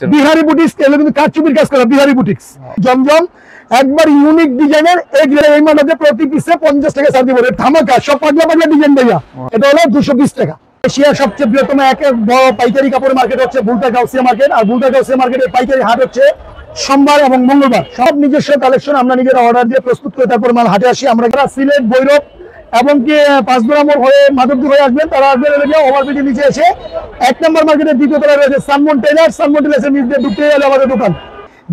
Bihari boutiques এগুলো কিন্তু কারচুপির কাজ করা বিহারি বুটিক্স জমজম একবার ইউনিক ডিজাইনের এই মালটাতে প্রতি পিসে 50 টাকা ছাড় দিব ধামাকা সব পাগলা পাগলা ডিজাইন ভাইয়া এটা হলো 220 টাকা এশিয়ার সবচেয়ে বৃহত্তম এক বড় পাইকারি কাপড়ের মার্কেট হচ্ছে বুলতা গাউসিয়া মার্কেট আর বুলতা গাউসিয়া মার্কেটের পাইকারি হাট হচ্ছে সোমবার এবং মঙ্গলবার সব নিজস্ব কালেকশন আমরা নিজেরা অর্ডার দিয়ে প্রস্তুত করে তারপর মাল হাটে আসি আমরা যারা সিলেট ভৈরব এবং কি 5 নম্বর হয়ে মাধবদী হয়ে আসবেন তারা আসবেন ওভারব্রিজের নিচে এসে 1 নম্বর মার্কেটের দ্বিতীয় তলায় রয়েছে সানমন টেলার্সের নিচ দিয়ে ঢুকতে গেলে আমাদের দোকান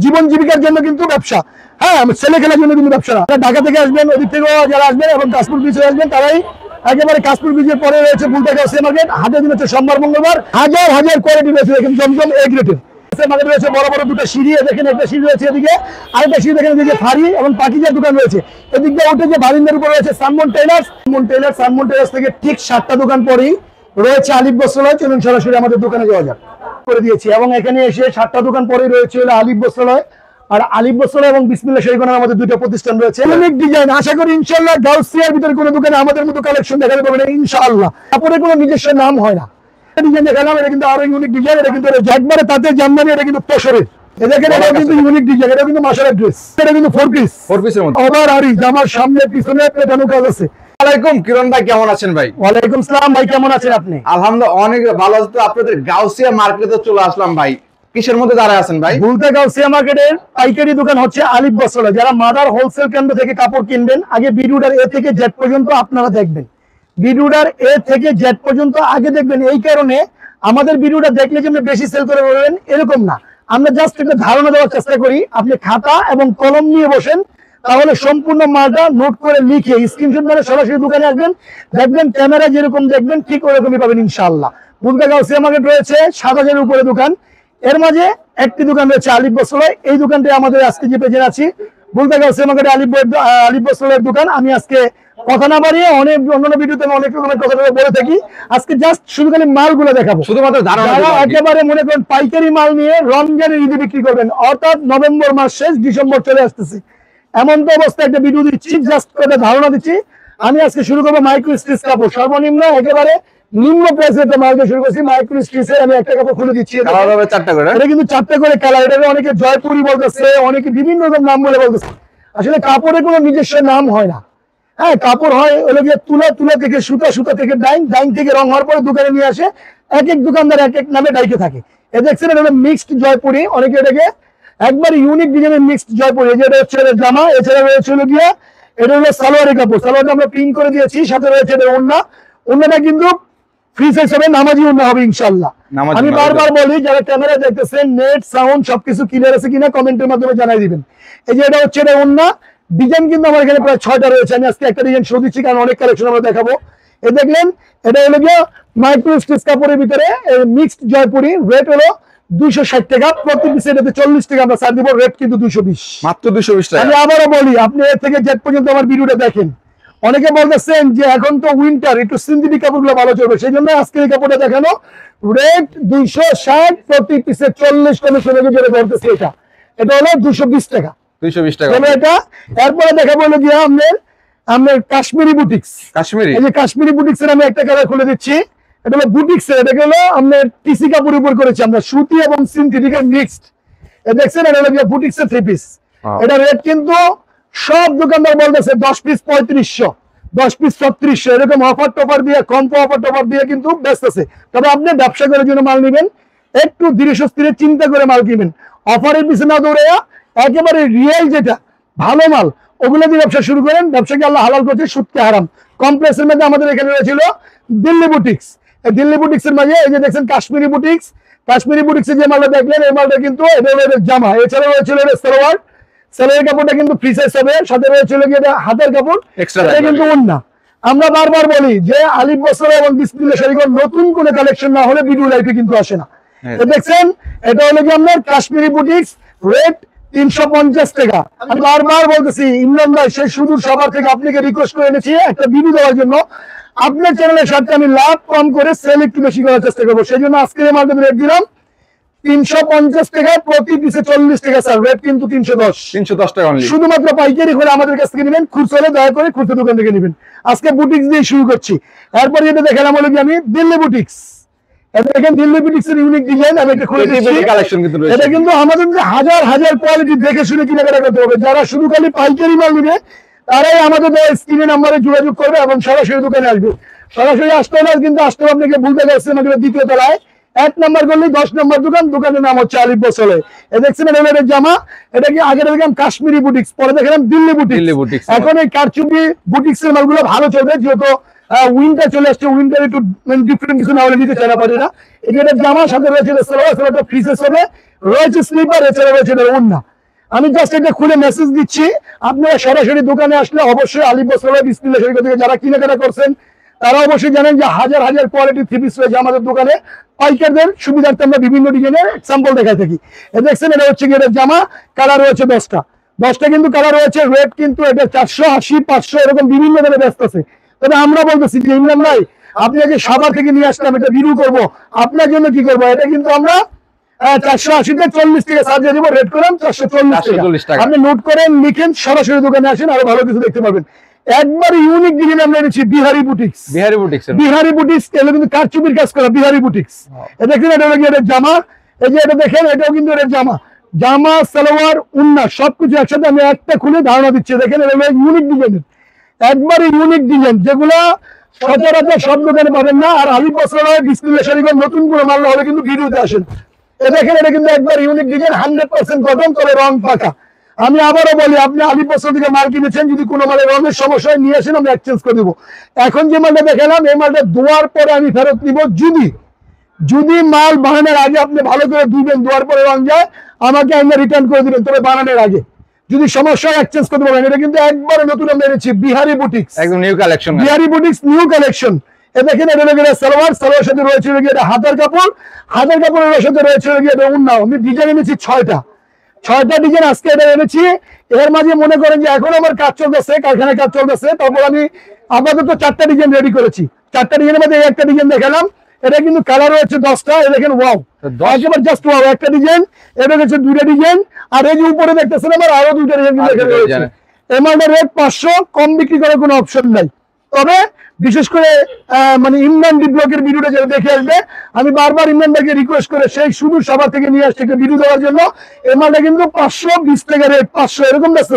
জীবন জীবিকার জন্য কিন্তু ব্যবসা হ্যাঁ ছেলে খেলার জন্য কিন্তু ব্যবসা না ঢাকা থেকে আসবেন ওদিক থেকে যারা আসবেন এবং কাশপুর ব্রিজ হয়ে আসবেন তারাই একেবারে কাশপুর ব্রিজের পরে রয়েছে বুলতা গাউসিয়া মার্কেট হাটে দিন হচ্ছে সোমবার মঙ্গলবার হাজার হাজার কোয়ালিটি রয়েছে দেখেন জমজম এ গ্রেডের মার্কেট রয়েছে বড় বড় দুটো সিঁড়ি দেখেন একটা সিঁড়ি রয়েছে এদিকে আরেকটা সিঁড়ি দেখেন এদিকে ফাড়ি এবং পাকিজার দোকান রয়েছে এদিক দিয়ে উঠে যে বারিন্দার উপর রয়েছে সানমন টেলার্স থেকে ঠিক 7টা দোকান পরেই রয়েছে আলিফ বস্ত্রালয় চলুন সরাসরি আমাদের দোকানে যাওয়া যাক করে দিয়েছি এবং এখানে এসে 7টা দোকান পরেই রয়েছে হলো আলিফ বস্ত্রালয় আর আলিফ বস্ত্রালয় এবং বিসমিল্লাহ শরীফখানার আমাদের দুটো প্রতিষ্ঠান রয়েছে অনেক ডিজাইন আশা করি ইনশাআল্লাহ গাউসিয়ার ভিতরে কোনো দোকানে আমাদের মতো কালেকশন দেখাতে পারবেন ইনশাআল্লাহ তারপরে কোনো নিজস্ব নাম হয় না ডিজাইন দেখালাম এটা কিন্তু আরো ইউনিক ডিজাইন এটা কিন্তু একবারে তাতে জামদানি এটা কিন্তু তসরের দেখেন এটা কিন্তু ইউনিক ডিজাইন এটা কিন্তু মাশাআল্লাহ ড্রেস এটা কিন্তু 4 পিসের মধ্যে ওভার আরি জামার সামনে পিছনে পেটানো কাজ আছে আসসালামু কিরণ ভাই কেমন আছেন ভাই ওয়ালাইকুম সালাম ভাই কেমন আছেন আপনি আলহামদুলিল্লাহ অনেক ভালো আছি তো আপনাদের গাউসিয়া মার্কেটে চলে আসলাম ভাই কিসের মধ্যে দাঁড়ায় আছেন ভাই বুলতা গাউসিয়া মার্কেটের পাইকারি দোকান হচ্ছে আলিফ বস্ত্রালয় যারা মাদার হোলসেল কেন্দ্র থেকে কাপড় কিনবেন আগে ভিডিওটার এ থেকে জেড পর্যন্ত আপনারা দেখবেন ভিডিওটার এ থেকে জেড পর্যন্ত আগে দেখবেন এই কারণে আমাদের ভিডিওটা দেখলে যে আপনি বেশি সেল করে বলবেন এরকম না আমরা জাস্ট একটা ধারণা দেওয়ার চেষ্টা করি আপনি খাতা এবং কলম নিয়ে বসেন তাহলে সম্পূর্ণ মালটা নোট করে লিখে স্ক্রিনশট মেরে সরাসরি দোকানে আসবেন দেখবেন ক্যামেরা যেরকম দেখবেন ঠিক ওরকমই পাবেন ইনশাআল্লাহ বুলতা গাউসিয়া মার্কেট রয়েছে 7,000 উপরে দোকান এর মাঝে একটি দোকান রয়েছে আলিফ বস্ত্রালয় এই দোকানটি আমাদের আজকে যে পেজে আছি বুলতা গাউসিয়া মার্কেটে আলিফ বস্ত্রালয়ের দোকান আমি আজকে কথা না বাড়িয়ে অনেক অন্যান্য ভিডিওতে অনেক রকমের কথা বলে থাকি আজকে জাস্ট শুধু খালি মালগুলো দেখাবো শুধুমাত্র ধারণা একেবারে মনে করেন পাইকারি মাল নিয়ে রমজানের ঈদে বিক্রি করবেন অর্থাৎ নভেম্বর মাস শেষ ডিসেম্বর চলে আসতেছে এমন তো অবস্থায় একটা ভিডিও দিচ্ছি জাস্ট একটা ধারণা দিচ্ছি আমি আজকে শুরু করবো মাইক্রো স্টিচ কাপড় সর্বনিম্ন একেবারে নিম্ন প্রাইসের একটা মাল দিয়ে শুরু করছি মাইক্রো স্টিচের আমি একটা কাপড় খুলে দিচ্ছি এটা কিন্তু 4টা করে কালার এটা অনেকে জয়পুরি বলতেছে অনেকে বিভিন্ন রকম নাম বলে বলতেছে আসলে কাপড়ের কোনো নিজস্ব নাম হয় না হ্যাঁ কাপড় হয় ওগুলো গিয়ে তুলা থেকে সুতা থেকে ডাইং থেকে রং হওয়ার পরে দোকানে নিয়ে আসে এক এক দোকানদার এক এক নামে ডাইকে থাকে এ দেখছেন এটা হলো মিক্সড জয়পুরি অনেকে এটাকে একবার ইউনিক ডিজাইনের মিক্সড জয়পুরি যেটা হচ্ছে জামা এছাড়া রয়েছে হলো গিয়া এটা হলো সালোয়ারের কাপড় সালোয়ারটা আমরা প্রিন্ট করে দিয়েছি সাথে রয়েছে এটা ওড়নাটা কিন্তু ফ্রি সাইজ হবে নামাজি ওড়না হবে ইনশাআল্লাহ আমি বারবার বলি যারা ক্যামেরা দেখতেছেন নেট সাউন্ড সবকিছু ক্লিয়ার আছে কিনা কমেন্টের মাধ্যমে জানাই দিবেন এই যে এটা হচ্ছে এটা ওড়না ডিজাইন কিন্তু আমার এখানে প্রায় 6টা রয়েছে আমি আজকে একটা ডিজাইন শো দিচ্ছি কারণ অনেক কালেকশন আমরা দেখাবো এই দেখলেন এটা হলো গিয়ে মাইক্রো স্টিচ কাপড়ের ভিতরে মিক্সড জয়পুরি রেট হলো 260 টাকা প্রতি পিসে এটাতে 40 টাকা আমরা ছাড় দিব রেট কিন্তু 220 মাত্র 220 টাকা আমি আবারও বলি আপনি এর থেকে জেড পর্যন্ত আমার ভিডিওটা দেখেন অনেকে বলতেছেন যে এখন তো উইন্টার একটু সিনথেটিক কাপড়গুলো ভালো চলবে সেই জন্য আজকে এই কাপড়টা দেখানো রেট 260 প্রতি পিসে 40 টাকা করে যেটা ধরতেছে এটা হলো 220 টাকা 220 টাকা এটা এরপরে দেখাবো হলো গিয়ে আপনার কাশ্মীরি বুটিক্স এই যে কাশ্মীরি বুটিক্স এর আমি একটা কালার খুলে দিচ্ছি এটা হলো বুটিক্স এটা হলো আপনার টিসি কাপড়ের উপর করেছি আমরা সুতি এবং সিনথেটিক মিক্সড এই দেখছেন এটা হলো গিয়ে বুটিক্স এর 3 পিস এটা রেট কিন্তু সব দোকানদার বলতেছে 10 পিস 3500 10 পিস 3600 এরকম অফার টপার দিয়ে কম্পো অফার টপার দিয়ে কিন্তু বেচতেছে তবে আপনি ব্যবসা করার জন্য মাল নেবেন একটু ধীরে সুস্থিরে চিন্তা করে মাল কিনবেন অফারের পিছনে না দৌড়ে একেবারে রিয়েল যেটা ভালো মাল ওগুলো দিয়ে ব্যবসা শুরু করেন ব্যবসাকে আল্লাহ হালাল করছে সুদকে হারাম কমপ্লেক্সের মধ্যে আমাদের এখানে রয়েছিল দিল্লি বুটিক্স এই দিল্লি বুটিক্স এর মাঝে এই যে দেখছেন কাশ্মীরি বুটিক্স এর যে মালটা দেখলেন এই মালটা কিন্তু এটা জামা এছাড়া রয়েছিল সালোয়ার কাপড়টা কিন্তু ফ্রি সাইজ হবে সাথে রয়েছিল গিয়ে হাতের কাপড় এটা কিন্তু ওড়না আমরা বারবার বলি যে আলিফ বস্ত্রালয় এবং বিসমিল্লাহ শরীফের নতুন কোনো কালেকশন না হলে ভিডিও লাইভে কিন্তু আসে না দেখছেন এটা হলো কি আপনার কাশ্মীরি বুটিক্স রেট 350 টাকা আমি বারবার বলতেছি ইমরান ভাই সেই সুদূর সবার থেকে আপনাকে রিকোয়েস্ট করে এনেছি একটা ভিডিও দেওয়ার জন্য আপনার চ্যানেলের সাথে আমি লাভ কম করে সেল একটু বেশি করার চেষ্টা করবো সেই জন্য আজকে এই মালটা রেট দিলাম 350 টাকা প্রতি পিসে 40 টাকা স্যার রেট কিন্তু 310 টাকা অনলি শুধুমাত্র পাইকারি করে আমাদের কাছ থেকে নেবেন খুচরা দয়া করে খুচরা দোকান থেকে নেবেন আজকে বুটিক্স দিয়ে শুরু করছি এরপর যেটা দেখালাম হলো কি আমি দিল্লি বুটিক্স এটা দেখেন দিল্লি বুটিক্সের ইউনিক ডিজাইন। আমি এটা খুলে দিচ্ছি, কালেকশন কিন্তু রয়েছে। এটা কিন্তু আমাদের হাজার হাজার কোয়ালিটি দেখে শুনে কেনাকাটা করতে হবে। যারা শুধু খালি পাইকারি মাল নিবে তারাই আমাদের স্ক্রিনে নাম্বারে যোগাযোগ করবে এবং সরাসরি দোকানে আসবে। সরাসরি আসতে হলে কিন্তু আসতে হবে আপনাকে ভুলতে গেছে আমাদের দ্বিতীয় তলায় 1 নম্বর করলেই 10 নম্বর দোকান। দোকানের নাম হচ্ছে আলিফ বসলে। দেখছেন এটা জামা, এটা কি আগে দেখলাম কাশ্মীরি বুটিক্স, পরে দেখলাম দিল্লি বুটিক্স। এখন এই কারচুপি বুটিক্স এর মালগুলো ভালো চলবে, যেহেতু উইন্টার চলে আসছে। উইন্টার একটু ডিফারেন্ট কিছু না হলে দিতে চায় না পারে না। এটা জামার সাথে রয়েছে সালোয়ারটা ফ্রিসেস হবে, রয়েছে স্লিপার, এছাড়া রয়েছে ওড়না। আমি জাস্ট এটা খুলে মেসেজ দিচ্ছি, আপনারা সরাসরি দোকানে আসলে অবশ্যই আলিফ বসলে বিসমিল্লাহ শরীফ থেকে যারা কেনাকাটা করছেন তারা অবশ্যই জানেন যে হাজার হাজার কোয়ালিটি থ্রি পিস রয়েছে আমাদের দোকানে। পাইকারদের সুবিধার্থে আমরা বিভিন্ন ডিজাইনের এক্সাম্পল দেখাই থাকি। দেখছেন এটা হচ্ছে কি, এটা জামা কালার রয়েছে 10টা কিন্তু কালার রয়েছে। রেট কিন্তু এটা 480, 500 এরকম বিভিন্ন ধরনের ব্যস্ত আছে। তবে আমরা বলতেছি যে ইমরান ভাই আপনি যে সাবা থেকে নিয়ে আসলাম এটা ভিডিও করবো, আপনার জন্য কি করবো, এটা কিন্তু আমরা 480 তে 40 টাকা চার্জ দিব, রেট করলাম 440 টাকা। আপনি নোট করেন, লিখেন, সরাসরি দোকানে আসেন, আরো ভালো কিছু দেখতে পাবেন। একবার ইউনিক ডিজাইন আমরা এনেছি বিহারি বুটিক্স। বিহারি বুটিক্স এগুলো কিন্তু কারচুপির কাজ করা বিহারি বুটিক্স। দেখেন এটা হলো এটা জামা, এই যে এটা দেখেন এটাও কিন্তু এটা জামা সালোয়ার উন্না সবকিছু একসাথে আমি একটা খুলে ধারণা দিচ্ছি। দেখেন এটা ইউনিক ডিজাইনের, একবারে ইউনিক ডিজাইন, যেগুলো সচরাচর সব দোকানে পাবেন না। আর আলিফ বসরা বিসমিল্লাহ শরীফ নতুন করে মাল হলে কিন্তু ভিডিওতে আসেন। দেখেন এটা কিন্তু একবার ইউনিক ডিজাইন, 100% কটন, তবে রং পাকা। আমি আবারও বলি, আপনি আলিফ বসরা থেকে মাল কিনেছেন, যদি কোনো মালের রঙের সমস্যা নিয়ে আসেন আমরা এক্সচেঞ্জ করে দেবো। এখন যে মালটা দেখালাম এই মালটা ধোয়ার পরে আমি ফেরত নিব। যদি মাল বানানোর আগে আপনি ভালো করে ধুবেন, ধোয়ার পরে রং যায় আমাকে আমরা রিটার্ন করে দিবেন, তবে বানানোর আগে যদি সমস্যা এক্সচেঞ্জ করতে পারবেন। এটা কিন্তু একবারে নতুন আমরা এনেছি বিহারি বুটিক্স, একদম new collection, Bihari boutiques new collection. দেখেন এটা সালোয়ার সাথে রয়েছে এটা হাতার কাপড়ের সাথে রয়েছে এটা উন্না। আমি ডিজাইন এনেছি 6টা ডিজাইন আজকে এটা এনেছি। এর মাঝে মনে করেন যে এখন আমার কাজ চলতেছে, কারখানায় কাজ চলতেছে, তারপর আমি আপাতত 4টা ডিজাইন রেডি করেছি। 4টা ডিজাইনের মধ্যে একটা ডিজাইন দেখালাম, এটা কিন্তু কালার রয়েছে 10টা। দেখেন ওয়াও, একেবারে জাস্ট ওয়াও, একটা ডিজাইন, এটা হচ্ছে 2টা ডিজাইন। আর এই যে উপরে দেখতেছেন আমার আরো 2টা ডিজাইন রয়েছে। এমআরপি রেট 500, কম বিক্রি করার কোনো অপশন নাই। তবে বিশেষ করে মানে ইমরান ডি ব্লগের ভিডিওটা যারা দেখে আসবে, আমি বারবার ইমরান ভাইকে রিকোয়েস্ট করে সেই শুধু সভা থেকে নিয়ে আসছে একটা ভিডিও দেওয়ার জন্য। এমআরপি কিন্তু 520 টাকা রেট, 500 এরকম ব্যস্ত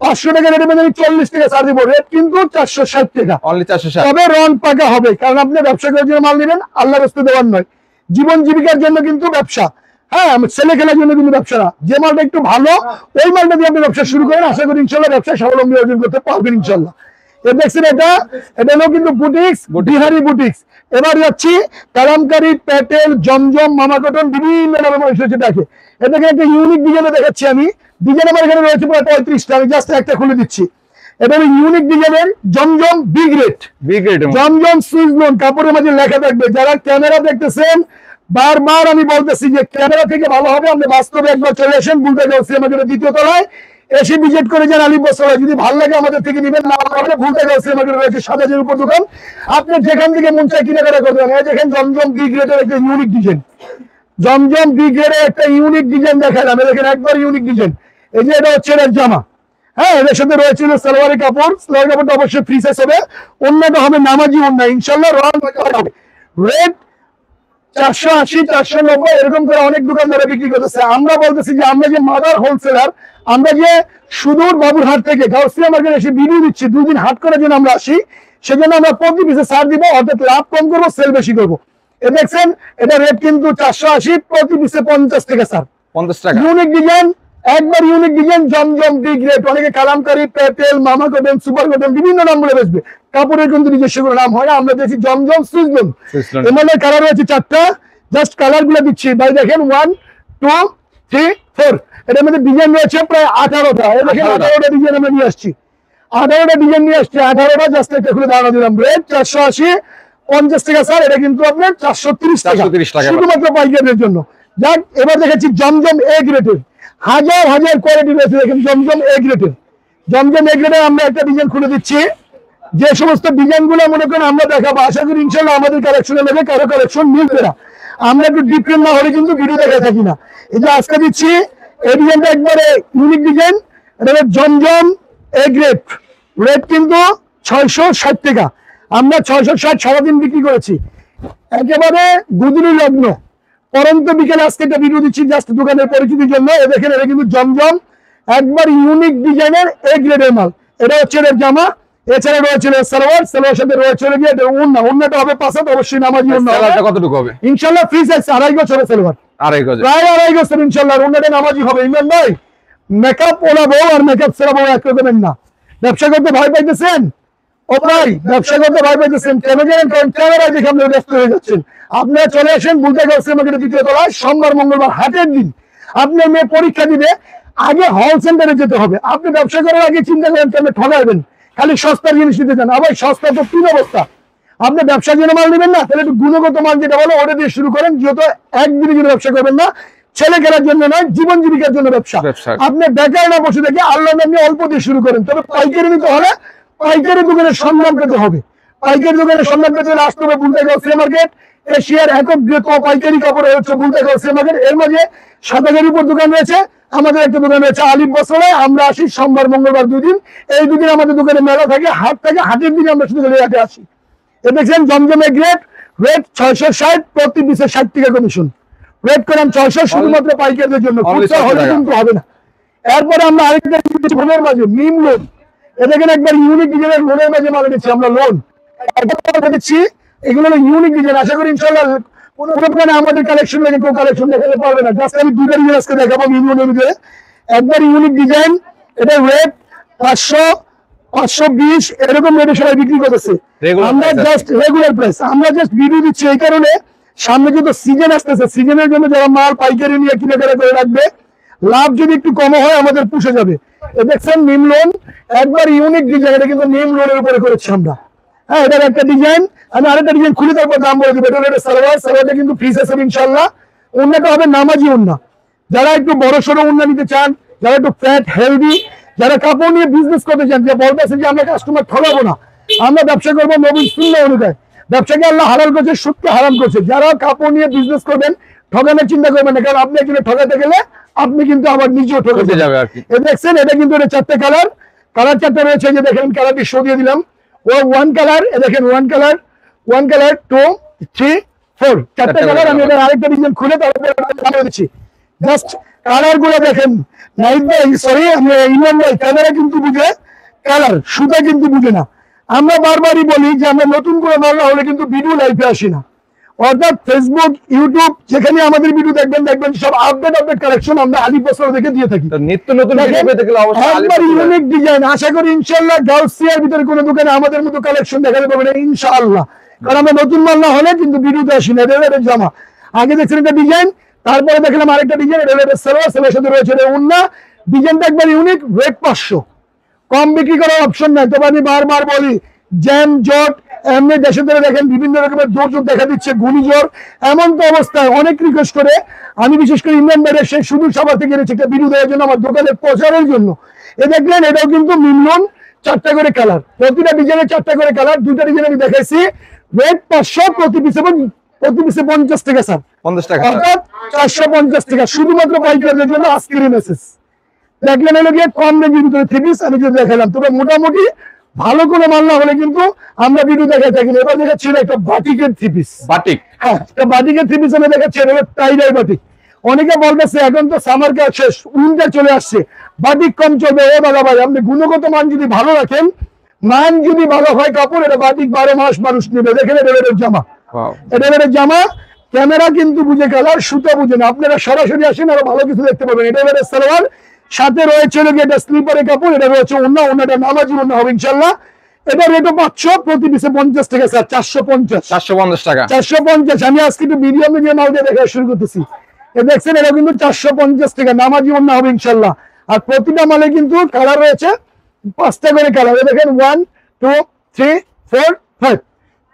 500 টাকা রেটে মানে 40 টাকা ছাড় দিব। রেট কিন্তু 460 টাকা, অনলি 460। তবে রং পাকা হবে, কারণ আপনি ব্যবসা করার জন্য মাল নেবেন, আল্লাহর রাস্তায় দেওয়ার নয়। জীবন জীবিকার জন্য কিন্তু ব্যবসা, হ্যাঁ ছেলে খেলার জন্য কিন্তু ব্যবসা না। যে মালটা একটু ভালো ওই মালটা দিয়ে আপনি ব্যবসা শুরু করেন, আশা করি ইনশাল্লাহ ব্যবসা স্বাবলম্বী অর্জন করতে পারবেন ইনশাল্লাহ। দেখছেন এটা হলো কিন্তু বুটিক্স, বিহারি বুটিক্স। এবার যাচ্ছি কালামকারী, প্যাটেল, জমজম, মামা কটন, বিভিন্ন নামে এসেছে দেখে। এটাকে একটা ইউনিক ডিজাইনে দেখাচ্ছি আমি। ডিজাইন আমার এখানে রয়েছে প্রায় 35টা, আমি জাস্ট একটা খুলে দিচ্ছি। এটা ইউনিক ডিজাইনের জমজম বিগ রেট, জমজম সুইচ লোন, কাপড়ের মাঝে লেখা থাকবে। যারা ক্যামেরা দেখতেছেন বারবার আমি বলতেছি যে ক্যামেরা থেকে ভালো হবে আপনি বাস্তবে একবার চলে আসেন, বলতে গেছি আমাদের দ্বিতীয় তলায় এসে ভিজিট করে যান আলিফ বসরা। যদি ভালো লাগে আমাদের থেকে নিবেন, না হলে ভুলতে গেছি আমাদের রয়েছে 7000 উপর দোকান, আপনি যেখান থেকে মন চায় কেনাকাটা করবেন। এই দেখেন জমজম বিগ রেটের একটা ইউনিক ডিজাইন, জমজম বিগ রেটের একটা ইউনিক ডিজাইন দেখালাম। দেখেন একবার ইউনিক ডিজাইন। এই যে এটা হচ্ছে এর জামা, হ্যাঁ এর সাথে রয়েছে সালোয়ারের কাপড়, সালোয়ার কাপড়টা অবশ্যই ফ্রি সাইজ হবে, অন্যটা হবে নামাজি ওন্না ইনশাআল্লাহ। রং হবে, রেট 480, 490 এরকম করে অনেক দোকানদারে বিক্রি করতেছে। আমরা বলতেছি যে আমরা যে মাদার হোলসেলার, আমরা যে সুদূর বাবুরহাট থেকে গাউসিয়া মার্কেটে এসে ভিডিও দিচ্ছি, 2 দিন হাট করার জন্য আমরা আসি, সেজন্য আমরা প্রতি পিসে ছাড় দিব, অর্থাৎ লাভ কম করবো, সেল বেশি করবো। দেখছেন এটা রেট কিন্তু 480, প্রতি পিসে 50 টাকা ছাড়, 50 টাকা। ইউনিক ডিজাইন, একবার ইউনিক ডিজাইন, জমজম বিগ রেট। অনেকে কালামকারী, প্যাটেল, মামা কটন, সুপার কটন বিভিন্ন নাম বলে বেচবে, কাপড়ের কিন্তু নিজস্ব কোনো নাম হয় না। আমরা দেখছি জমজম সুইজলন, এর কালার রয়েছে 4টা, জাস্ট কালার গুলো দিচ্ছি ভাই। দেখেন 1 2 3 4, এটার মধ্যে ডিজাইন রয়েছে প্রায় 18টা। দেখেন 18টা ডিজাইন আমরা নিয়ে আসছি, 18টা ডিজাইন নিয়ে আসছি, 18টা জাস্ট একটা খুলে ধারণা দিলাম। রেট 480, 50 টাকা স্যার। এটা কিন্তু আপনার 430 টাকা শুধুমাত্র পাইকারদের জন্য। যাক, এবার দেখাচ্ছি জমজম এ গ্রেডের, হাজার হাজার কোয়ালিটি রয়েছে। দেখেন জমজম এ গ্রেডের, জমজম এ গ্রেডের আমরা একটা ডিজাইন খুলে দিচ্ছি। যে সমস্ত ডিজাইন গুলো মনে করেন আমরা দেখাবো, আশা করি ইনশাল্লাহ আমাদের কালেকশনে নেবে, কারো কালেকশন মিলবে না। আমরা একটু ডিফারেন্ট না হলে কিন্তু ভিডিও দেখা থাকি না। এই যে আজকে দিচ্ছি এই ডিজাইনটা একবারে ইউনিক ডিজাইন, এটা জমজম এ গ্রেড, রেট কিন্তু 660 টাকা। আমরা 660 সারাদিন বিক্রি করেছি। একেবারে গুদুরি লগ্ন পরন্ত বিকেলে আজকে একটা ভিডিও দিচ্ছি জাস্ট দোকানের পরিচিতির জন্য। দেখেন এটা কিন্তু জমজম একবার ইউনিক ডিজাইনের এ গ্রেডের মাল। এটা হচ্ছে এর জামা, এছাড়া রয়েছে সালোয়ার, সালোয়ার সাথে রয়েছে গিয়ে ওড়না, ওড়নাটা হবে পাঁচাত অবশ্যই নামাজি ওড়না। সালোয়ারটা কতটুকু হবে? ইনশাআল্লাহ ফ্রি সাইজ 2.5 গজ হবে সালোয়ার, 2.5 গজ, প্রায় 2.5 গজ ইনশাআল্লাহ। ওড়নাটা নামাজি হবে। ইমরান ভাই মেকআপ ওলা বউ আর মেকআপ ছাড়া বউ এক রকমের না। ব্যবসা করতে ভয় পাইতেছেন ও ভাই, ব্যবসা করতে ভয় পাইতেছেন কেন জানেন? কারণ ক্যামেরায় দেখে আপনারা ব্যস্ত হয়ে যাচ্ছেন। আপনারা চলে আসেন বুলতা গার্লস মার্কেটের 2য় তলায়, সোমবার মঙ্গলবার হাটের দিন। আপনার মেয়ে পরীক্ষা দিবে, আগে হল সেন্টারে যেতে হবে। আপনি ব্যবসা করার আগে চিন্তা করেন কেমন ঠগাইবেন, খালি সস্তার জিনিস নিতে চান। আবার সস্তা তো তিন অবস্থা। আপনি ব্যবসার জন্য মাল নেবেন না, তাহলে একটু গুণগত মাল যেটা বলো ওটা দিয়ে শুরু করেন। যেহেতু একদিনের জন্য ব্যবসা করবেন না, ছেলে খেলার জন্য নয়, জীবন জীবিকার জন্য ব্যবসা। আপনি বেকার না বসে থেকে আল্লাহ নামে অল্প দিয়ে শুরু করেন। তবে পাইকারি নিতে হলে পাইকারি দোকানের সন্ধান পেতে হবে। পাইকারি দোকানের সন্ধান পেতে হলে আসতে হবে বুলতা গার্লস মার্কেট। এশিয়ার একক বৃহত্তম পাইকারি কাপড় হচ্ছে বুলতা গার্লস মার্কেট। এর মাঝে সাতাগার উপর দোকান রয়েছে, আমাদের একটা দোকান রয়েছে আলিফ বছরে। আমরা আসি সোমবার মঙ্গলবার 2 দিন। এই 2 দিন আমাদের দোকানে মেলা থাকে, হাট থাকে। হাটের দিনে আমরা শুধু হাটে আসি। এ দেখছেন জমজমে গ্রেড, রেট 660, প্রতি পিসে 60 টাকা কমিশন। রেট করেন 600 শুধুমাত্র পাইকারদের জন্য, খুচরা হলে কিন্তু হবে না। এরপরে আমরা আরেকটা লোনের মাঝে মিম লোন, এ দেখেন একবার ইউনিক ডিজাইনের লোনের মাঝে মাল দিচ্ছি আমরা লোন। দিচ্ছি এগুলো ইউনিক ডিজাইন। আশা করি ইনশাআল্লাহ কোনো দোকানে আমাদের কালেকশন লাগে কেউ কালেকশন দেখাতে পারবে না। জাস্ট আমি 2টা ডিজাইন আজকে দেখাবো মিম লোনের ভিতরে। একবার ইউনিক ডিজাইন, এটা রেট 500, 520 এরকম রেটে সবাই বিক্রি করতেছে। আমরা জাস্ট রেগুলার প্রাইস, আমরা জাস্ট ভিডিও দিচ্ছি এই কারণে সামনে যেহেতু সিজন আসতেছে, সিজনের জন্য যারা মাল পাইকারি নিয়ে কেনাকাটা করে রাখবে, লাভ যদি একটু কম হয় আমাদের পুষে যাবে। দেখছেন নিম লোন একবার ইউনিক ডিজাইন, এটা কিন্তু নিম লোনের উপরে করেছি আমরা। হ্যাঁ, এটার একটা ডিজাইন, আমি আরেকটা ডিজাইন খুলে তারপর দাম বলে দেবো। এটা সালোয়ার, সালোয়ারটা কিন্তু ফ্রি আছে ইনশাআল্লাহ। ওন্নাটা হবে নামাজি ওন্না। যারা একটু বড় সড়ো ওন্না নিতে চান, যারা একটু ফ্যাট হেলদি, যারা কাপড় নিয়ে বিজনেস করতে চান, যে বলতেছে যে আমরা কাস্টমার ঠগাবো না, আমরা ব্যবসা করবো নবীন সুন্নাহ অনুযায়ী। ব্যবসাকে আল্লাহ হালাল করছে, সুদকে হারাম করছে। যারা কাপড় নিয়ে বিজনেস করবেন, ঠগানোর চিন্তা করবেন না, কারণ আপনি একজনে ঠগাতে গেলে আপনি কিন্তু আবার নিজেও ঠকাতে যাবে আর কি। দেখছেন এটা কিন্তু 4টে কালার, কালার 4টে রয়েছে। যে দেখেন কালারটি শো দিয়ে দিলাম, ও 1 কালার, এ দেখেন 1 কালার, 1 কালার 2 3 4 4টে কালার। আমি এটা আরেকটা ডিজাইন খুলে তারপরে দিচ্ছি। জাস্ট কালার গুলো দেখেন। নাইট ভাই সরি, আমি ইমরান ভাই ক্যামেরা কিন্তু বুঝে, কালার সুতা কিন্তু বুঝে না। আমরা বারবারই বলি যে আমরা নতুন করে মাল না হলে কিন্তু ভিডিও লাইভে আসি না। অর্থাৎ ফেসবুক, ইউটিউব যেখানে আমাদের ভিডিও দেখবেন সব আপডেট কালেকশন আমরা আলিফ বছর থেকে দিয়ে থাকি। নিত্য নতুন ভিডিও পেতে গেলে অবশ্যই একবার ইউনিক ডিজাইন। আশা করি ইনশাআল্লাহ গাউসিয়ার ভিতরে কোনো দোকানে আমাদের মতো কালেকশন দেখাতে পারবেন ইনশাআল্লাহ। কারণ আমরা নতুন মাল না হলে কিন্তু ভিডিওতে আসি না। এটা জামা আগে দেখছেন একটা ডিজাইন, তারপরে দেখলাম আরেকটা ডিজাইন। এটা সালোয়ার, সালোয়ার সাথে রয়েছে ওন্না। ডিজাইনটা একবার ইউনিক, রেট 500, কম বিক্রি করার অপশন নাই। তবে আমি বারবার বলি জ্যাম জট এমনি দেশে ধরে দেখেন বিভিন্ন রকমের দুর্যোগ দেখা দিচ্ছে, ঘূর্ণিঝড়, এমন তো অবস্থায় অনেক রিকোয়েস্ট করে আমি বিশেষ করে ইমরান ভাইয়ের সেই সুদূর সভা থেকে এনেছি একটা ভিডিও দেওয়ার জন্য, আমার দোকানের প্রচারের জন্য। এ দেখলেন এটাও কিন্তু মিনিমাম 4টা করে কালার, প্রতিটা ডিজাইনের 4টা করে কালার। 2টা ডিজাইন আমি দেখাইছি। রেট 500, প্রতি পিসে 50 টাকা স্যার, 50 টাকা, অর্থাৎ 450 টাকা শুধুমাত্র পাইকারদের জন্য আজকের মেসেজ। দেখলেন এলো গিয়ে কম রেঞ্জের ভিতরে 3 পিস আমি যদি দেখালাম। তবে মোটামুটি ভালো কোনো মাল না হলে কিন্তু আমরা ভিডিও দেখাই থাকি। এবার দেখাচ্ছি একটা বাটিকের 3 পিস। বাটিক, হ্যাঁ, একটা বাটিকের 3 পিস আমি দেখাচ্ছি। এটা টাইডাই বাটিক। অনেকে বলতেছে এখন তো সামার কাজ শেষ, উইন্টার চলে আসছে, বাটিক কম চলবে। ও দাদা ভাই, আপনি গুণগত মান যদি ভালো রাখেন, মান যদি ভালো হয় কাপড়, এটা বাটিক 12 মাস মানুষ নেবে। দেখেন এটা জামা, এটা জামা। ক্যামেরা কিন্তু বুঝে কালার, সুতা বুঝে না। আপনারা সরাসরি আসেন, আরো ভালো কিছু দেখতে পাবেন। এটা সালোয়ার, সাথে রয়েছে এটা স্লিপারের কাপড়। এটা রয়েছে ওন্না, ওন্নাটা নামাজি ওন্না হবে ইনশাআল্লাহ। এটা রেটও 500, প্রতি পিসে 50 টাকা স্যার, 450 টাকা, 450। আমি আজকে একটু ভিডিও মিডিয়া মাল দিয়ে দেখা শুরু করতেছি। এ দেখছেন এটা কিন্তু 450 টাকা, নামাজি ওন্না হবে ইনশাআল্লাহ। আর প্রতিটা মালে কিন্তু কালার রয়েছে 5টা করে কালার। দেখেন 1 2 3 4 5।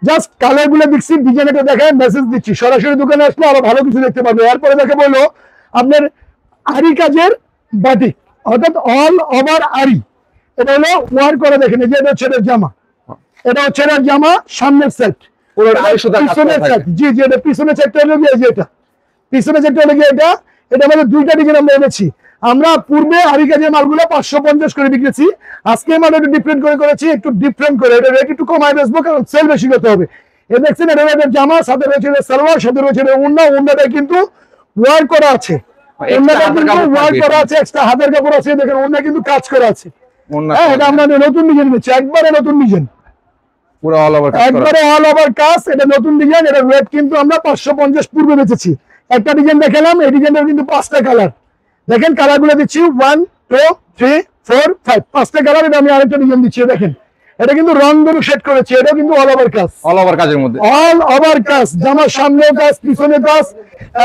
জাস্ট কালার গুলো দেখছি, ডিজাইনটা দেখায় মেসেজ দিচ্ছি। সরাসরি দোকানে আসলে আরো ভালো কিছু দেখতে পারবে। এরপরে দেখে বললো আপনার আরি কাজের বাটিক, অর্থাৎ অল ওভার আরি। এটা হলো ওয়ার করে, দেখেন এই যে এটা হচ্ছে জামা, এটা হচ্ছে জামা সামনের সেট, পিছনের সেট। জি জি, এটা পিছনের সেটটা হলো গিয়ে এটা, পিছনের সেটটা হলো গিয়ে এটা। এটা আমাদের 2টা ডিজাইন আমরা এনেছি। আমরা পূর্বে আরি কাজের মালগুলো 550 করে বিক্রেছি। আজকে মাল একটু ডিফারেন্ট করে করেছি, একটু ডিফারেন্ট করে। এটা রেট একটু কমায় বেচবো, কারণ সেল বেশি করতে হবে। এই দেখছেন এটা রয়েছে জামা, সাথে রয়েছে সালোয়ার, সাথে রয়েছে ওড়না। ওড়নাটা কিন্তু ওয়ার করা আছে, ওড়নাটা কিন্তু ওয়ার করা আছে, এক্সট্রা হাতের কাপড় আছে। দেখেন ওড়না কিন্তু কাজ করা আছে। হ্যাঁ, এটা আমরা নতুন ডিজাইন নিচ্ছি, একবারে নতুন ডিজাইন, পুরো অল ওভার কাজ করা, একবারে অল ওভার কাজ। এটা নতুন ডিজাইন, এটা রেট কিন্তু আমরা 550 পূর্বে বেচেছি। একটা ডিজাইন দেখালাম, এই ডিজাইনের কিন্তু 5টা কালার। দেখেন কালার গুলো দিচ্ছি 1 2 3 4 5, 5টা কালার। এটা আমি আরেকটা ডিজাইন দিচ্ছি, দেখেন এটা কিন্তু রং ধরে সেট করেছি। এটা কিন্তু অল ওভার কাজ, অল ওভার কাজের মধ্যে, অল ওভার কাজ। জামার সামনেও কাজ, পিছনে কাজ,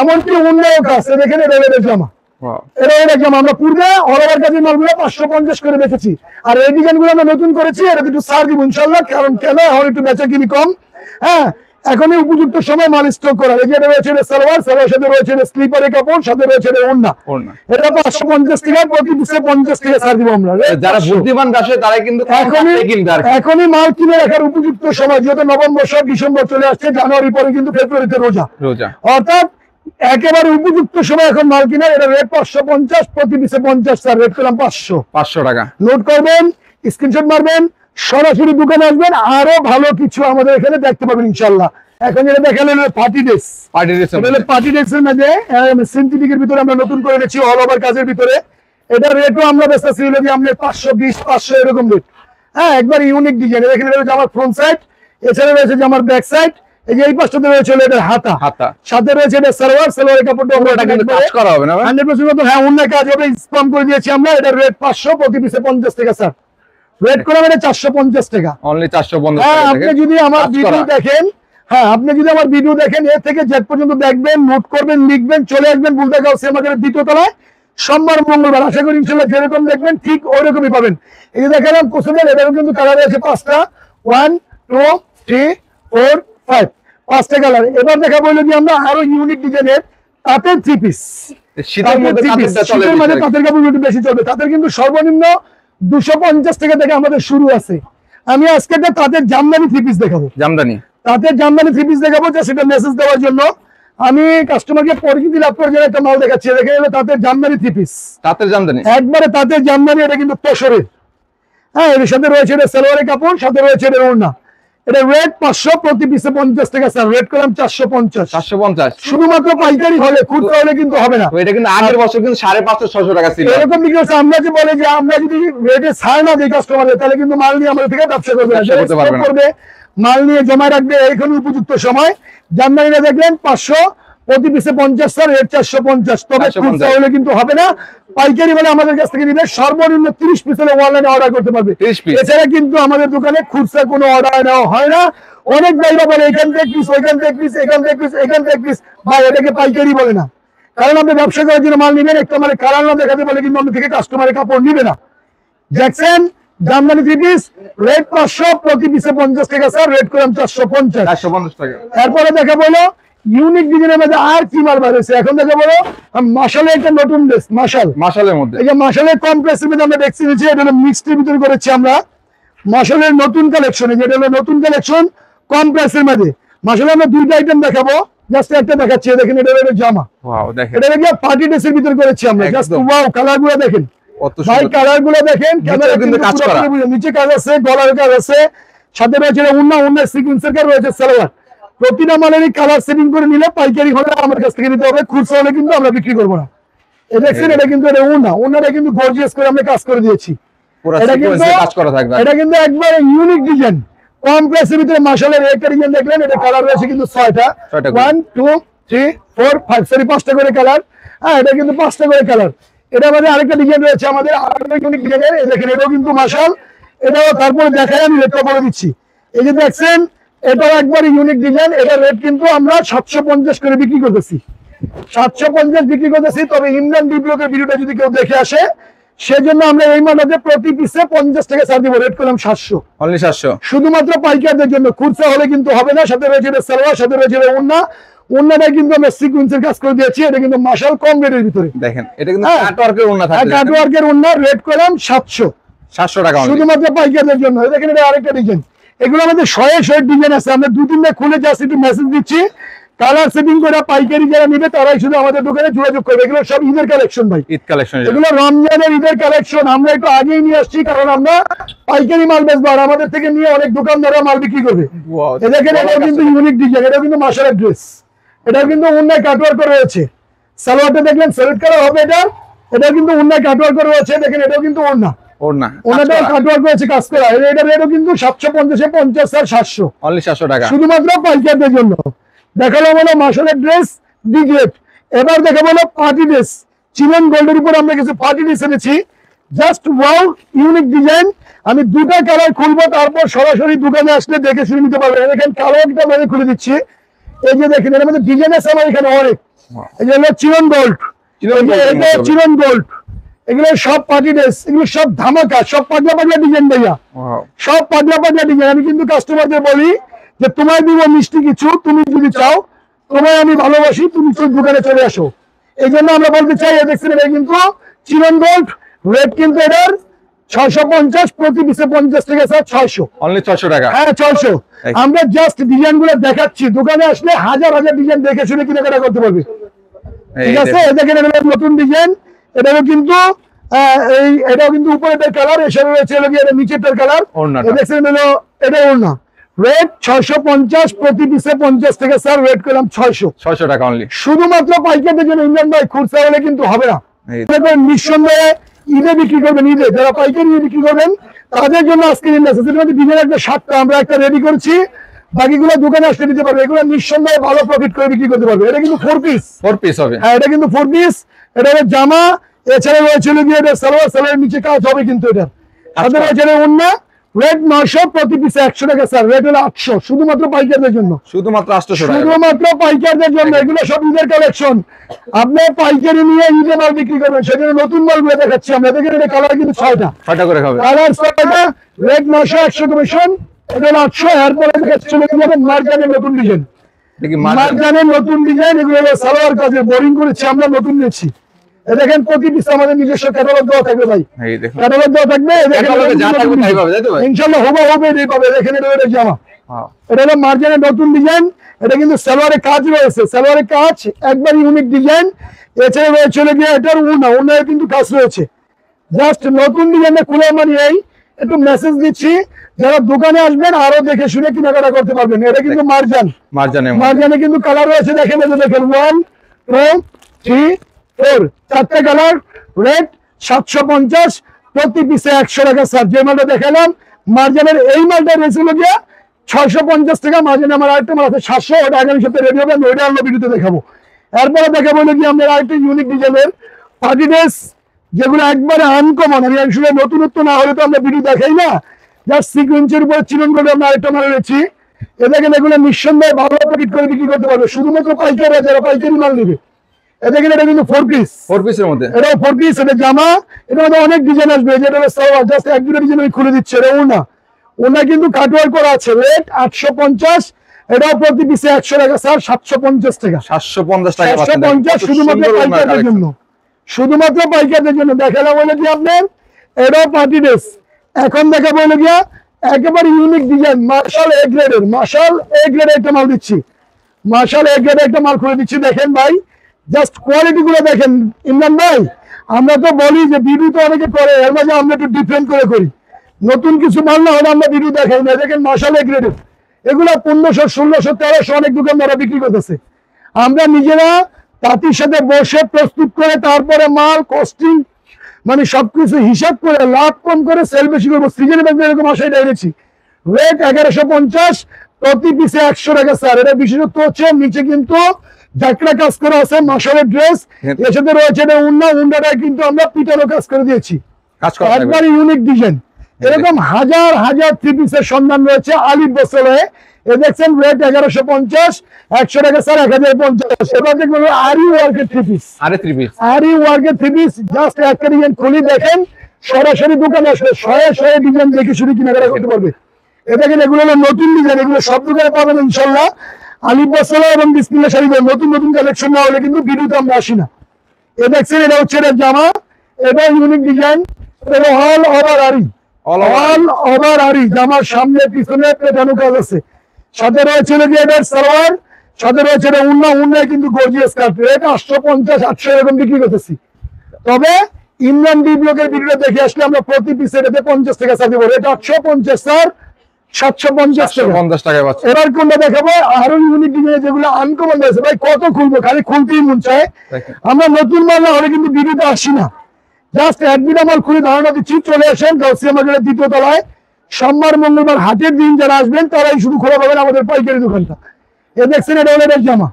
এমনকি অন্যও কাজ। দেখেন এটা রেডের জামা, এটা রেডের জামা। আমরা পূর্বে অল ওভার কাজের মালগুলো 550 করে বেচেছি, আর এই ডিজাইন গুলো আমরা নতুন করেছি। এটা একটু ছাড় দিব ইনশাল্লাহ, কারণ কেন এখন একটু বেচা কিনি কম। হ্যাঁ, এখনই উপযুক্ত সময় মাল স্টক করা। এই যে এটা রয়েছে সালোয়ার, সালোয়ার সাথে রয়েছে স্লিপারের কাপড়, সাথে রয়েছে ওড়না। এটা 550 টাকা, প্রতি পিসে 50 টাকা ছাড় দিব আমরা। যারা বুদ্ধিমান ব্যবসায়ী তারা কিন্তু এখনই মাল কিনে রাখার উপযুক্ত সময়, যেহেতু নভেম্বর সব ডিসেম্বর চলে আসছে, জানুয়ারি পরে কিন্তু ফেব্রুয়ারিতে রোজা, অর্থাৎ একেবারে উপযুক্ত সময় এখন মাল কিনা। এটা রেট 550, প্রতি পিসে 50, স্যার রেট করলাম 500 টাকা। নোট করবেন, স্ক্রিনশট মারবেন, সরাসরি দোকানে আসবেন, আরো ভালো কিছু আমাদের এখানে দেখতে পাবেন ইনশাল্লাহ। এখন যেটা দেখালেন পার্টি ড্রেস, পার্টি ড্রেসের মধ্যে সিনথেটিকের ভিতরে আমরা নতুন করে নিচ্ছি, অল ওভার কাজের ভিতরে। এটা রেটও আমরা বেচতেছি হলো আমরা 520 500 এরকম রেট। হ্যাঁ, একবার ইউনিক ডিজাইন। এখানে রয়েছে আমার ফ্রন্ট সাইড, এছাড়া রয়েছে যে আমার ব্যাক সাইড। এই যে এই পাশটাতে রয়েছে এটা হাতা, সাথে রয়েছে এটা সালোয়ার, সালোয়ারের কাপড়টা আমরা কিন্তু কাজ করা হবে না 100%। হ্যাঁ, অন্য কাজ হবে, স্পাম করে দিয়েছি আমরা। এটা রেট 500, প্রতি পিসে 50 টাকা স্যার। রেট করে মানে 450 টাকা, অনলি 450 টাকা। আপনি যদি আমার ভিডিও দেখেন, হ্যাঁ আপনি যদি আমার ভিডিও দেখেন, এ থেকে জেড পর্যন্ত দেখবেন, নোট করবেন, লিখবেন, চলে আসবেন বলতে গাউসে আমাদের দ্বিতীয় তলায়, সোমবার মঙ্গলবার। আশা করি ইনশাআল্লাহ যেরকম দেখবেন ঠিক ওইরকমই পাবেন। এই যে দেখালাম কোসেদের, এটারও কিন্তু কালার আছে 5টা, 1 2 3 4 5, 5টা কালার। এবার দেখাবো হলো যে আমরা আরো ইউনিক ডিজাইনের তাঁতের 3 পিস। শীতের মধ্যে তাঁতের কাপড় একটু বেশি চলবে। তাঁতের কিন্তু সর্বনিম্ন 250 টাকা থেকে আমাদের শুরু আছে। আমি আজকে একটা তাঁতের জামদানি 3 পিস দেখাবো, তাঁতের জামদানি 3 পিস দেখাবো, যে সেটা মেসেজ দেওয়ার জন্য আমি কাস্টমারকে পরিচিতি লাভ করার জন্য একটা মাল দেখাচ্ছি। দেখে নেবে তাঁতের জামদানি 3 পিস, তাঁতের জামদানি, একবারে তাঁতের জামদানি। এটা কিন্তু তসরের। হ্যাঁ, এর সাথে রয়েছে এটা সালোয়ারের কাপড়, সাথে রয়েছে এটা ওড়না। এটা রেট 500, প্রতি পিসে 50 টাকা স্যার। রেট করলাম 450, শুধুমাত্র পাইকারি হলে, খুচরা হলে কিন্তু হবে না। এটা কিন্তু আগের বছর কিন্তু 550 600 টাকা ছিল এরকম বিক্রি হচ্ছে। আমরা যে বলে যে আমরা যদি রেটে ছাড় না দিই কাস্টমারদের, তাহলে কিন্তু মাল নিয়ে আমাদের থেকে ব্যবসা করবে, মাল নিয়ে জমা রাখবে। এইখানে উপযুক্ত সময় জামদানিটা দেখলেন 500, প্রতি পিসে 50 স্যার। রেট 450, তবে খুচরা হলে কিন্তু হবে না। পাইকারি হলে আমাদের কাছ থেকে নিলে সর্বনিম্ন 30 পিস হলে অনলাইনে অর্ডার করতে পারবে। এছাড়া কিন্তু আমাদের দোকানে খুচরা কোনো অর্ডার নেওয়া হয় না। অনেক জায়গা বলে এখান থেকে পিস, ওইখান থেকে পিস, এখান থেকে পিস, এখান থেকে পিস, বা এটাকে পাইকারি বলে না। কারণ আপনি ব্যবসা করার জন্য মাল নিবেন, একটা মানে কালার না দেখাতে পারলে কিন্তু আমাদের থেকে কাস্টমারের কাপড় নিবে না। দেখছেন জামদানি 3 পিস, রেট 500, প্রতি পিসে 50 টাকা স্যার। রেট করলাম 450 টাকা। এরপরে দেখা বলো ইউনিক ডিজাইনের মধ্যে আর কি মাল বার হয়েছে। এখন দেখা বলো মাশালের একটা নতুন ড্রেস, মাশালের মধ্যে। এই যে মাশালের কমপ্লেক্সের মধ্যে আমরা দেখছি নিচে, এটা হলো মিক্সডের ভিতরে করেছি আমরা মাশালের নতুন কালেকশন। যেটা হলো নতুন কালেকশন কমপ্লেক্সের মধ্যে। মাশালে আমরা দুইটা আইটেম দেখাবো, জাস্ট একটা দেখাচ্ছি। দেখেন এটা হলো জামা, এটা দেখি পার্টি ড্রেসের ভিতরে করেছি আমরা। জাস্ট ওয়াও, কালারগুলো দেখেন ভাই, কালারগুলো দেখেন। ক্যামেরা কিন্তু কাজ করা, নিচে কাজ আছে, গলার কাজ আছে, সাথে রয়েছে ওড়না, ওড়না সিকোয়েন্সের কাজ রয়েছে, সালোয়ার। প্রতিটা মালেরই কালার সেটিং করে নিলে পাইকারি হলে আমার কাছ থেকে নিতে হবে, খুচরা হলে কিন্তু আমরা বিক্রি করবো না। দেখছেন এটা কিন্তু এটা ওড়নাটা কিন্তু গর্জিয়াস করে আমরা কাজ করে দিয়েছি। এটা কিন্তু একবারে ইউনিক ডিজাইন, কমপ্লেক্সের ভিতরে মাশালের একটা ডিজাইন দেখলেন। এটা কালার রয়েছে কিন্তু 6টা, 1 2 3 4 5, সরি 5টা করে কালার। হ্যাঁ, এটা কিন্তু 5টা করে কালার। এটা আমাদের আরেকটা ডিজাইন রয়েছে আমাদের আরেকটা ইউনিক ডিজাইনের। দেখেন এটাও কিন্তু মাশাল, এটাও তারপরে দেখায় আমি রেটটা বলে দিচ্ছি। এই যে দেখছেন এটাও একবার ইউনিক ডিজাইন। এটা রেট কিন্তু আমরা 750 করে বিক্রি করতেছি, 750 বিক্রি করতেছি। তবে ইমরান বিপ্লবের ভিডিওটা যদি কেউ দেখে আসে, সেজন্য আমরা এই মানতে প্রতি পিসে 50 টাকা ছাড় দিব। রেট করলাম 700, অনলি 700, শুধুমাত্র পাইকারদের জন্য। খুচরা হলে কিন্তু হবে না। সাথে রয়েছে সালোয়ার, সাথে রয়েছে ওড়না। ওড়নাটা কিন্তু আমরা সিকোয়েন্সের কাজ করে দিয়েছি। এটা কিন্তু মাশাল কম রেটের ভিতরে। দেখেন এটা কিন্তু কাটওয়ার্কের ওড়না থাকে, কাটওয়ার্কের ওড়না। রেট করলাম 700 টাকা, শুধুমাত্র পাইকারদের জন্য। দেখেন এটা আরেকটা ডিজাইন। এগুলো আমাদের 100 ডিজাইন আছে। আমরা 2-3টা খুলে জাস্ট একটু মেসেজ দিচ্ছি, কালার সেটিং করে পাইকারি যারা নেবে তারাই শুধু আমাদের দোকানে যোগাযোগ করবে। এগুলো সব ঈদের কালেকশন ভাই, ঈদ কালেকশন, এগুলো রমজানের ঈদের কালেকশন। আমরা একটু আগেই নিয়ে আসছি কারণ আমরা পাইকারি মাল বেচবো, আর আমাদের থেকে নিয়ে অনেক দোকানদাররা মাল বিক্রি করবে। দেখেন এটাও কিন্তু ইউনিক ডিজাইন, এটাও কিন্তু মাশাআল্লাহ ড্রেস, এটাও কিন্তু উন্নয় কাটওয়ার্ক করা রয়েছে। সালোয়ারটা দেখলেন সেলেক্ট করা হবে, এটাও কিন্তু উন্নয় কাটওয়ার্ক করা রয়েছে। দেখেন এটাও কিন্তু ওনাটাও কাটওয়ার্ক রয়েছে, কাজ করা। এটা রেটও কিন্তু 750 50 আর 700, অনলি 700 টাকা শুধুমাত্র পাইকারদের জন্য। দেখালো বলো মাশাআল্লাহ ড্রেস ডি গ্রেড। এবার দেখা বলো পার্টি ড্রেস, চিনন গোল্ডের উপর আমরা কিছু পার্টি ড্রেস এনেছি। Just wow, unique design. আমি দুটা কালার খুলবো, তারপর সরাসরি দোকানে আসলে দেখে শুনে নিতে পারবেন। দেখেন কালারটা আমি খুলে দিচ্ছি। এই যে দেখেন এর মধ্যে ডিজাইন আছে আমার এখানে অনেক। এই যে হলো চিনন গোল্ড, চিনন গোল্ড, এগুলো সব পার্টি ড্রেস, এগুলো সব ধামাকা, সব পাতলা পাতলা ডিজাইন ভাইয়া, সব পাতলা পাতলা ডিজাইন। আমি কিন্তু কাস্টমারদের বলি যে তোমায় দিব মিষ্টি কিছু, তুমি যদি চাও, তোমায় আমি ভালোবাসি, তুমি দোকানে চলে আসো। এই জন্য আমরা বলতে চাই, দেখছেন এটা কিন্তু চিনন গোল্ড, রেট কিন্তু এটার 650, প্রতি পিসে 50 টাকা স্যার, 600, অনলি 600 টাকা। হ্যাঁ 600। আমরা জাস্ট ডিজাইন গুলো দেখাচ্ছি, দোকানে আসলে হাজার হাজার ডিজাইন দেখে শুনে কেনাকাটা করতে পারবে। ঠিক আছে, দেখেন এটা নতুন ডিজাইন, এটাও কিন্তু এটাও কিন্তু উপরের কালার, এসব রয়েছে নিচেরটার কালার। দেখছেন এটা ওড়না, রেট 650, প্রতি পিসে 50 টাকা স্যার, রেট করলাম 600 টাকা অনলি, শুধুমাত্র পাইকারদের জন্য। ইমরান ভাই খুচরা হলে কিন্তু হবে না, নিঃসন্দেহে ঈদে বিক্রি করবেন, ঈদে যারা পাইকারি বিক্রি করবেন তাদের জন্য আজকে ডিজাইন একটা 7টা আমরা একটা রেডি করছি, বাকিগুলো দোকানে আসতে দিতে পারবে। এগুলো নিঃসন্দেহে ভালো প্রফিট করে বিক্রি করতে পারবে। এটা কিন্তু 4 পিস হবে, হ্যাঁ এটা কিন্তু 4 পিস। এটা জামা, এছাড়া রয়েছে গিয়ে এটা সালোয়ার, সালোয়ারের নিচে কাজ হবে কিন্তু এটা। তাদের রয়েছে ওড়না, রেট 900, প্রতি পিসে 100 টাকা স্যার, রেট হলো 800, শুধুমাত্র পাইকারদের জন্য, শুধুমাত্র 800 টাকা, শুধুমাত্র পাইকারদের জন্য। এগুলো সব ঈদের কালেকশন, আপনি পাইকারি নিয়ে ঈদে মাল বিক্রি করবেন, সেজন্য নতুন মালগুলো দেখাচ্ছি আমরা। দেখেন এটা কালার কিন্তু 6টা করে হবে, কালার 6টা, রেট 900, 100 কমিশন, এটা 800। এরপরে চলে যাবেন মার্জানের নতুন ডিজাইন, মার্জানের নতুন ডিজাইন। এগুলো সালোয়ার কাজে বোরিং করেছি আমরা, নতুন নিয়েছি। দেখেন প্রতি পিস আমাদের নিজস্ব ক্যাটালগ দেওয়া থাকবে ভাই, ক্যাটালগ দেওয়া থাকবে, ইনশাআল্লাহ হবে এইভাবে। দেখেন এটা জামা, এটা হলো মার্জানের নতুন ডিজাইন। এটা কিন্তু সালোয়ারের কাজ রয়েছে, সালোয়ারের কাজ একবার ইউনিক ডিজাইন। এছাড়া রয়েছে গিয়ে এটার উন্নয়ের কিন্তু কাজ রয়েছে। জাস্ট নতুন ডিজাইনটা খুলে মানে এই একটু মেসেজ দিচ্ছি, যারা দোকানে আসবেন আরো দেখে শুনে কেনাকাটা করতে পারবেন। এটা কিন্তু মার্জানে কিন্তু কালার রয়েছে, দেখেন 1 2 3 4, 4টে কালার, রেট 750, প্রতি পিসে 100 টাকা স্যার। যে মালটা দেখালাম মার্জানের, এই মালটা রেছিল গিয়ে 650 টাকা। মার্জানে আমার আরেকটা মাল আছে 700, ওটা আগামী সপ্তাহে রেডি হবে, ওইটা আমরা ভিডিওতে দেখাবো। এরপরে দেখাবো কি আমরা আরেকটা ইউনিক ডিজাইনের পার্টি ড্রেস, যেগুলো একবারে আনকমন। আমি আসলে নতুনত্ব না হলে তো আমরা ভিডিও দেখাই না। জাস্ট সিকোয়েন্সের উপরে চিনন করে আমরা আরেকটা মাল এনেছি। দেখেন এগুলো নিঃসন্দেহে ভালো প্রফিট করে বিক্রি করতে পারবে, শুধুমাত্র পাইকাররা যারা পাইকারি মাল নেবে। দেখেন এটা কিন্তু 4 পিসের মধ্যে, এটা 4 পিস। এটা জামা, এটার মধ্যে অনেক ডিজাইন আসবে। যেটা সালোয়ার, জাস্ট এক দুটো ডিজাইন আমি খুলে দিচ্ছি। এটা ওনা কিন্তু কাটওয়ার্ক করা আছে, রেট 850, এটাও প্রতি পিসে 100 টাকা স্যার, 750 টাকা, 750 টাকা, 750, শুধুমাত্র পাইকারদের জন্য, শুধুমাত্র পাইকারদের জন্য। দেখালাম বলে কি আপনার এটাও পার্টি ড্রেস। এখন দেখাবো বলে গিয়া একেবারে ইউনিক ডিজাইন, মার্শাল এ গ্রেডের, মার্শাল এ গ্রেডের একটা মাল দিচ্ছি, মার্শাল এ গ্রেডের একটা মাল খুলে দিচ্ছি। দেখেন ভাই, জাস্ট কোয়ালিটি গুলো দেখেন। ইমরান ভাই, আমরা তো বলি যে ভিডিও তো অনেকে করে, এর মাঝে আমরা একটু ডিফারেন্ট করে করি, নতুন কিছু মাল না হলে আমরা ভিডিও দেখাই না। দেখেন মার্শাল এ গ্রেডের, এগুলো 1500, 1600, 1300 অনেক দোকানদাররা বিক্রি করতেছে। আমরা নিজেরা তাঁতির সাথে বসে প্রস্তুত করে তারপরে মাল কস্টিং মানে সবকিছু হিসাব করে লাভ কম করে সেল বেশি করবো। সিজনে ব্যাংকে এরকম আশাটা এনেছি, রেট 1150, প্রতি পিসে 100 টাকা স্যার। এটা বিশেষত্ব হচ্ছে নিচে কিন্তু জাকরা কাজ করা আছে, মাশালের ড্রেস, এর সাথে রয়েছে উন্ডাটা কিন্তু আমরা পিটানো কাজ করে দিয়েছি, একবার ইউনিক ডিজাইন। এরকম হাজার হাজার 3 পিসের সন্ধান রয়েছে আলিফ বসলে। এ দেখছেন রেট 1150, 100 টাকা স্যার, 1050। এবার দেখবেন আরি ওয়ার্কের 3 পিস, আরি ওয়ার্কের 3 পিস। জাস্ট একটা ডিজাইন খুলি, দেখেন সরাসরি দোকানে আসলে শয়ে ডিজাইন দেখে শুনে কেনাকাটা করতে পারবে। এ দেখেন এগুলো হলো নতুন ডিজাইন, এগুলো সব দোকানে পাবেন ইনশাল্লাহ। আলিফ বসলে এবং বিসমিল্লাহ শাড়ি, নতুন নতুন কালেকশন না হলে কিন্তু ভিডিওতে আমরা আসি না। এ দেখছেন এটা হচ্ছে এর জামা, এটা ইউনিক ডিজাইন, এটা অল ওভার আরি, অল ওভার আরি, জামার সামনে পিছনে পেটানো কাজ আছে। সাথে রয়েছে এটার সালোয়ার, সাথে রয়েছে এটা উন্না, উন্নায় কিন্তু গর্জিয়াস কাট, রেট 850-800 এরকম বিক্রি করতেছি। তবে ইমরান ডি ব্লকের ভিডিও দেখে আসলে আমরা প্রতি পিস এটাতে 50 টাকা ছাড় দিব। রেট 850 স্যার, 750 টাকায় পাচ্ছেন। এবার কোনটা দেখাবো আরো ইউনিক ডিজাইন যেগুলো আনকমন রয়েছে ভাই, কত খুলবো, খালি খুলতেই মন চায়। আমরা নতুন মাল না হলে কিন্তু ভিডিওতে আসি না, জাস্ট একদিন মাল খুলে ধারণা দিচ্ছি। চলে আসেন গাউসিয়া মার্কেটের 2য় তলায়, সোমবার মঙ্গলবার হাটের দিন যারা আসবেন তারাই শুধু খোলা পাবেন আমাদের পাইকারি দোকানটা। এ দেখছেন এটা হলো এটার জামা,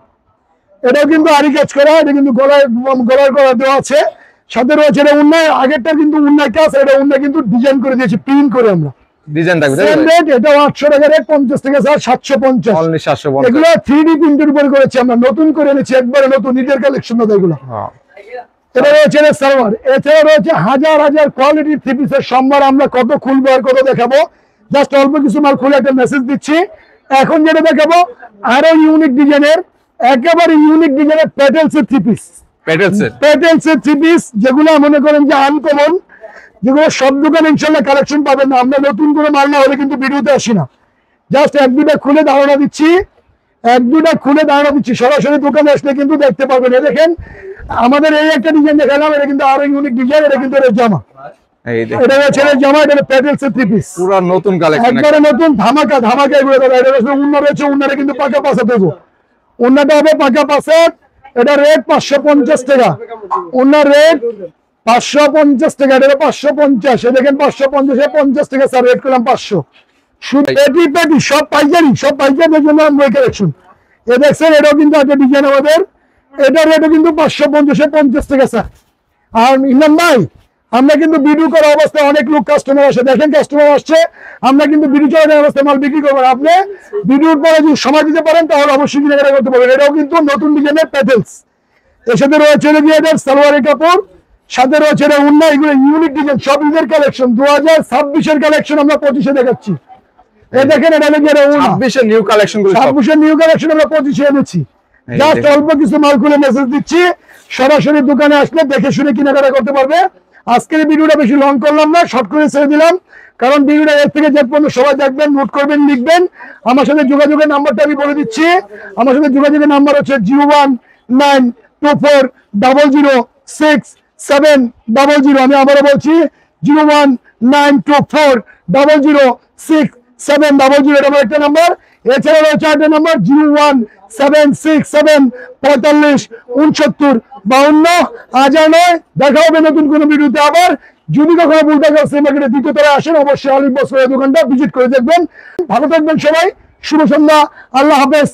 এটাও কিন্তু আরি কাজ করা, এটা কিন্তু গলার করা দেওয়া আছে। সাথে রয়েছে এটা উন্নয়, আগেরটা কিন্তু উন্নয় কাজ, এটা উন্নয় কিন্তু ডিজাইন করে দিয়েছি, প্রিন্ট করে আমরা। ডিজাইন থাকবে এটা 800 টাকা রেট, 50 টাকা স্যার, 750 অনলি 750। এগুলো 3D প্রিন্টের উপর করেছি আমরা, নতুন করে এনেছি একবারে নতুন, ঈদের কালেকশন না এগুলো। এটা রয়েছে সালোয়ার, এছাড়া রয়েছে হাজার হাজার কোয়ালিটির থ্রি পিসের সম্ভার। আমরা কত খুলবো আর কত দেখাবো, জাস্ট অল্প কিছু মাল খুলে একটা মেসেজ দিচ্ছি। এখন যেটা দেখাবো আরো ইউনিক ডিজাইনের, একেবারে ইউনিক ডিজাইনের প্যাটেলসের থ্রি পিস, প্যাটেলসের থ্রি পিস যেগুলো মনে করেন যে আনকমন, যেগুলো সব দোকানে ইনশাল্লাহ কালেকশন পাবেন না। আমরা নতুন করে মাল না হলে কিন্তু ভিডিওতে আসি না, জাস্ট এক দুটা খুলে ধারণা দিচ্ছি, সরাসরি দোকানে আসলে কিন্তু দেখতে পারবেন। দেখেন আমাদের এই একটা ডিজাইন দেখালাম, এটা কিন্তু আরো ইউনিক ডিজাইন, এটা কিন্তু এর জামা, এটা ছেলের জামা, এটা প্যাটেলসের থ্রি পিস, পুরো নতুন কালেকশন, একবারে নতুন ধামাকা এগুলো। এটা উন্না রয়েছে, উন্নাটা কিন্তু পাকা পাশে দেবো, উন্নাটা হবে পাকা পাশে। এটা রেট 550 টাকা, উন্নার রেট 550 টাকা, এটা 550। দেখেন 550 50 টাকা স্যার রেট করলাম 500। শুধু পেটি সব পাইকারিদের জন্য আমরা কালেকশন। এ দেখছেন এটাও কিন্তু একটা ডিজাইন আমাদের, এটার রেটও কিন্তু 550 টাকা স্যার। আর ইমরান ভাই আমরা কিন্তু ভিডিও করা অবস্থায় অনেক লোক কাস্টমার আসে, দেখেন কাস্টমার আসছে, আমরা কিন্তু ভিডিও চলার অবস্থায় মাল বিক্রি করবো। আপনি ভিডিওর পরে যদি সময় দিতে পারেন তাহলে অবশ্যই কেনাকাটা করতে পারবেন। এটাও কিন্তু নতুন ডিজাইনের প্যাটেলস, এর সাথে রয়েছে এটার সালোয়ারের কাপড়, সাথে রয়েছে এটা উন্না, এগুলো ইউনিক ডিজাইন, সব ঈদের কালেকশন। 2026 এর কালেকশন আমরা 25-এ দেখাচ্ছি। এই দেখেন এটা 26 এর নিউ কালেকশন, 26 এর নিউ কালেকশন আমরা 25-এ এনেছি। জাস্ট অল্প কিছু মাল খুলে মেসেজ দিচ্ছি, সরাসরি দোকানে আসলে দেখে শুনে কেনাকাটা করতে পারবে। আজকের ভিডিওটা বেশি লং করলাম না, শর্ট করে ছেড়ে দিলাম, কারণ ভিডিওটা এর থেকে যে পর্যন্ত সবাই দেখবেন, নোট করবেন, লিখবেন। আমার সাথে যোগাযোগের নাম্বারটা আমি বলে দিচ্ছি, আমার সাথে যোগাযোগের নাম্বার হচ্ছে 01924006700। আমি আবারও বলছি 01924006700, এটা আমার একটা নাম্বার। এছাড়া রয়েছে একটা নাম্বার 01767456952। আজ আর নয়, দেখা হবে নতুন কোনো ভিডিওতে আবার। যদি কখনো বলতে গাউসিয়া মার্কেটের 2য় তলায় আসেন, অবশ্যই আলিফ বস্ত্রের দোকানটা ভিজিট করে দেখবেন। ভালো থাকবেন সবাই, শুভ সন্ধ্যা, আল্লাহ হাফেজ।